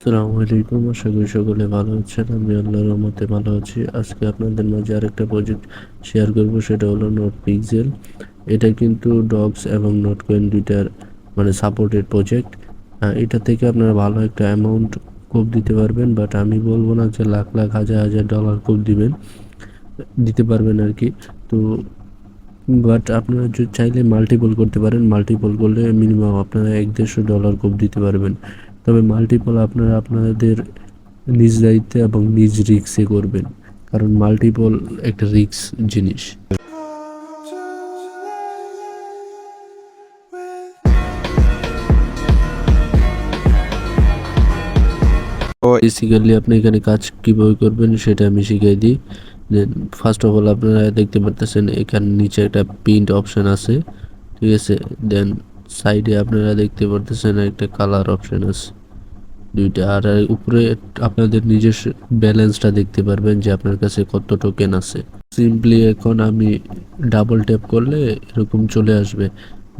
আসসালামু আলাইকুম। আশা করি সকলে ভালো আছেন। আমি আল্লাহর রহমতে ভালো আছি। আজকে আপনাদের মাঝে আরেকটা প্রজেক্ট শেয়ার করব, সেটা হলো নোট পিক্সেল। এটা কিন্তু ডগস এবং নোট কয়েন দুইটার সাপোর্টেড প্রজেক্ট। এটা থেকে আপনারা ভালো একটা অ্যামাউন্ট কোপ দিতে পারবেন, বাট আমি বলবো না যে লাখ লাখ হাজার হাজার ডলার কোপ দিতে পারবেন আর কি। তো বাট আপনারা যদি চাইলে মাল্টিপল করতে পারেন। মাল্টিপল করলে মিনিমাম আপনারা 1-150 ডলার কোপ দিতে পারবেন। তবে মাল্টিপল আপনারা আপনাদের নিজ দায়িত্বে এবং নিজ রিস্কে করবেন, কারণ মাল্টিপল একটা রিস্ক জিনিস। বেসিক্যালি আপনি এখানে কাজ কীভাবে করবেন সেটা আমি শিখিয়ে দিই। দেন ফার্স্ট অফ অল আপনারা দেখতে পারতেছেন এখানে নিচে একটা প্রিন্ট অপশান আছে, ঠিক আছে। দেন সাইডে আপনারা দেখতে পারতেছেন একটা কালার অপশান আছে, দুইটা। আর উপরে আপনাদের নিজস্ব ব্যালেন্সটা দেখতে পারবেন যে আপনার কাছে কত টোকেন আছে। সিম্পলি এখন আমি ডাবল ট্যাপ করলে এরকম চলে আসবে।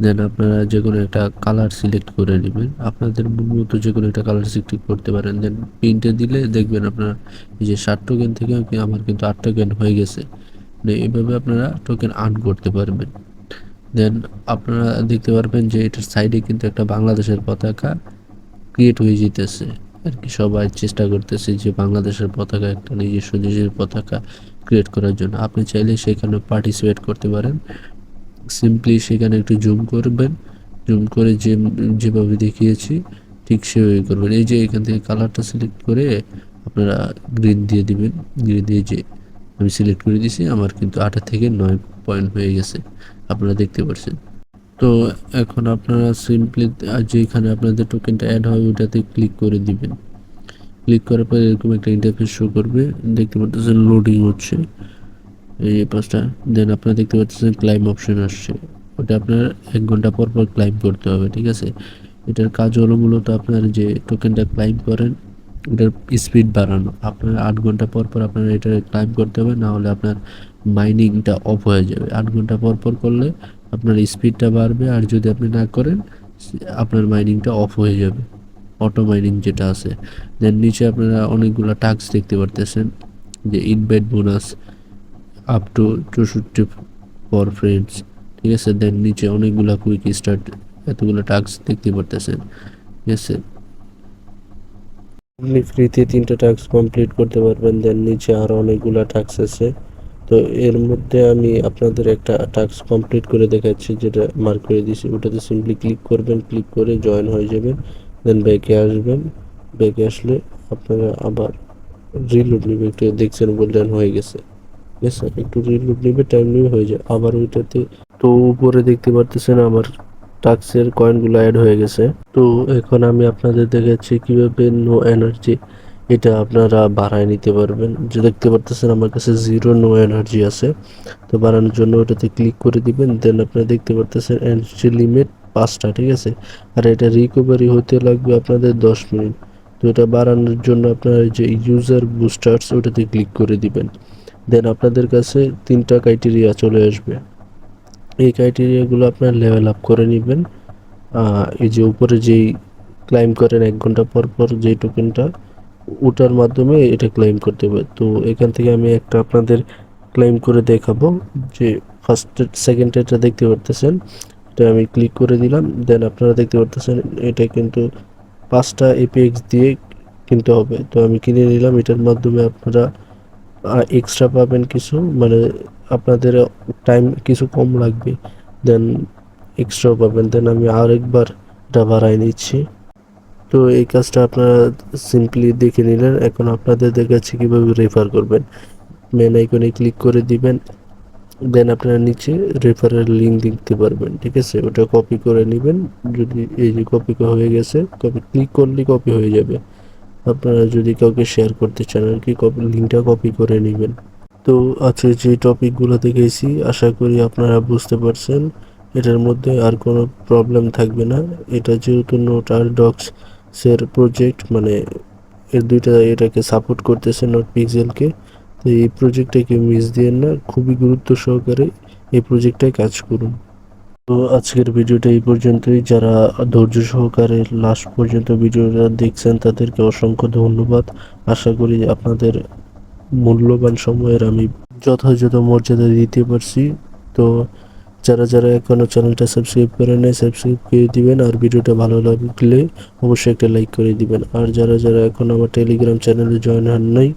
দেন আপনারা যে কোনো একটা কালার সিলেক্ট করে নেবেন, আপনাদের মতো যে কোনো একটা কালার সিলেক্ট করতে পারেন। দেন প্রিন্টে দিলে দেখবেন আপনারা এই যে 60 টোকেন থেকে আমার কিন্তু 8 টোকেন হয়ে গেছে। এইভাবে আপনারা টোকেন আর্ন করতে পারবেন। দেন আপনারা দেখতে পারবেন যে এটার সাইডে কিন্তু একটা বাংলাদেশের পতাকা ক্রিয়েট হয়ে যেতেছে আর কি। সবাই চেষ্টা করতেছে যে বাংলাদেশের পতাকা, একটা নিজস্ব দেশের পতাকা ক্রিয়েট করার জন্য। আপনি চাইলে সেখানে পার্টিসিপেট করতে পারেন। সিম্পলি সেখানে একটু জুম করবেন, জুম করে যেভাবে দেখিয়েছি ঠিক সেভাবে করবেন। এই যে এখান থেকে কালারটা সিলেক্ট করে আপনারা গ্রিন দিয়ে দিবেন। গ্রিন দিয়ে যে আমি সিলেক্ট করে দিয়েছি, আমার কিন্তু 8 থেকে 9 পয়েন্ট হয়ে গেছে, আপনারা দেখতে পাচ্ছেন। তো এখন আপনারা সিম্পলি যেখানে আপনাদের টোকেনটা অ্যাড হয় ওটাতে ক্লিক করে দিবেন। ক্লিক করার পর এরকম একটা ইন্টারফেস শো করবে, দেখতে পাচ্ছেন লোডিং হচ্ছে এই পাঁচটা। দেন আপনারা দেখতে পাচ্ছেন ক্লাইম অপশন আসছে, ওটা আপনার 1 ঘন্টা পর পর ক্লাইম করতে হবে, ঠিক আছে। এটার কাজ হলো মূলত আপনার যে টোকেনটা ক্লাইম করেন এটার স্পিড বাড়ানো। আপনার 8 ঘন্টা পর পর আপনার এটা ক্লাইম করতে হবে, না হলে আপনার মাইনিংটা অফ হয়ে যাবে। 8 ঘন্টা পর পর করলে আপনার স্পিডটা বাড়বে, আর যদি আপনি না করেন আপনার মাইনিংটা অফ হয়ে যাবে, অটো মাইনিং যেটা আছে। দেন নিচে আপনারা অনেকগুলো টাস্ক দেখতে পারতেছেন, যে invite bonus up to 64 for friends, ঠিক আছে। দেন নিচে অনেকগুলো কুইক স্টার্ট, এতগুলো টাস্ক দেখতে পারতেছেন, ঠিক আছে। আপনি ফ্রিতে 3টা টাস্ক কমপ্লিট করতে পারবেন। দেন নিচে আরও অনেকগুলো টাস্ক আছে। তো এর মধ্যে আমি আপনাদের একটা টাস্ক কমপ্লিট করে দেখাচ্ছি, যেটা মার্ক করে দিয়েছি। ওটাতে সিম্পলি ক্লিক করবেন, ক্লিক করে জয়েন হয়ে যাবেন। দেন ব্যাকে আসবেন, ব্যাকে আসলে আপনারা আবার রিলোড নেবে। একটু দেখছেন বললেন হয়ে গেছে, ঠিক আছে। একটু রিলোড নেবে, টাইম নেবে, হয়ে যায় আবার ওইটাতে। তো উপরে দেখতে পারতেছেন আমার টাস্কের কয়েনগুলো অ্যাড হয়ে গেছে। তো এখন আমি আপনাদের দেখাচ্ছি কিভাবে নো এনার্জি এটা আপনারা বাড়ায় নিতে পারবেন। যে দেখতে পারতেছেন আমার কাছে 0 নো এনার্জি আছে। তো বাড়ানোর জন্য ওটাতে ক্লিক করে দিবেন। দেন আপনারা দেখতে পারতেছেন এনার্জি লিমিট 5টা, ঠিক আছে। আর এটা রিকভারি হতে লাগবে আপনাদের 10 মিনিট। তো এটা বাড়ানোর জন্য আপনারা যে ইউজার বুস্টার্স ওটাতে ক্লিক করে দিবেন। দেন আপনাদের কাছে 3টা ক্রাইটেরিয়া চলে আসবে। এই ক্রাইটেরিয়াগুলো আপনার লেভেল আপ করে নেবেন। এই যে উপরে যেই ক্লাইম করেন 1 ঘন্টা পর পর যেই টোকেনটা, ওটার মাধ্যমে এটা ক্লেম করতে হবে। তো এখান থেকে আমি একটা আপনাদের ক্লেম করে দেখাবো। যে ফার্স্ট সেকেন্ডটা দেখতে পারতেছেন, এটা আমি ক্লিক করে দিলাম। দেন আপনারা দেখতে পারতেছেন এটা কিন্তু 5টা এপিএক্স দিয়ে কিনতে হবে। তো আমি কিনে নিলাম। এটার মাধ্যমে আপনারা এক্সট্রা পাবেন কিছু, আপনাদের টাইম কিছু কম লাগবে। দেন এক্সট্রা পাবেন। দেন আমি আরেকবার এটা বাড়াই নিচ্ছি। তো এই কাজটা আপনারা সিম্পলি দেখে নিলেন। এখন আপনাদের দেখাচ্ছি কীভাবে রেফার করবেন। মেন আইকনে ক্লিক করে দিবেন। দেন আপনারা নিচে রেফারের লিঙ্ক দেখতে পারবেন, ঠিক আছে। ওটা কপি করে নেবেন। যদি এই যে কপি হয়ে গেছে, কপি ক্লিক করলে কপি হয়ে যাবে। আপনারা যদি কাউকে শেয়ার করতে চান আর কি, লিঙ্কটা কপি করে নেবেন। তো আজকে যে টপিকগুলো দেখেছি আশা করি আপনারা বুঝতে পারছেন। এটার মধ্যে আর কোনো প্রবলেম থাকবে না। এটা যেহেতু নোট আর ডক্সের প্রজেক্ট, এর দুইটা এটাকে সাপোর্ট করতেছে, নোট পিক্সেলকে। তো এই প্রজেক্টটাকে মিস দিয়েন না, খুবই গুরুত্ব সহকারে এই প্রজেক্টটায় কাজ করুন। তো আজকের ভিডিওটা এই পর্যন্তই। যারা ধৈর্য সহকারে লাস্ট পর্যন্ত ভিডিওটা দেখছেন তাদেরকে অসংখ্য ধন্যবাদ। আশা করি আপনাদের মূল্যবান সময়ের আমি যথাযথ মর্যাদা দিতে পারছি। তো যারা যারা এখনও চ্যানেলটা সাবস্ক্রাইব করে নেয় সাবস্ক্রাইব করে দিবেন, আর ভিডিওটা ভালো লাগলে অবশ্যই একটা লাইক করে দিবেন। আর যারা যারা এখন আমার টেলিগ্রাম চ্যানেলে জয়েন হন নাই,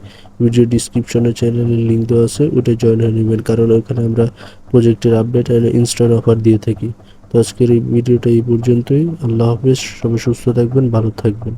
ভিডিও ডিসক্রিপশনে চ্যানেলের লিঙ্ক দেওয়া আছে, ওটা জয়েন হয়ে নেবেন, কারণ ওখানে আমরা প্রজেক্টের আপডেট আর ইনস্ট্যান্ট অফার দিয়ে থাকি। তো আজকের এই ভিডিওটা এই পর্যন্তই। আল্লাহ হাফেজ, সবাই সুস্থ থাকবেন, ভালো থাকবেন।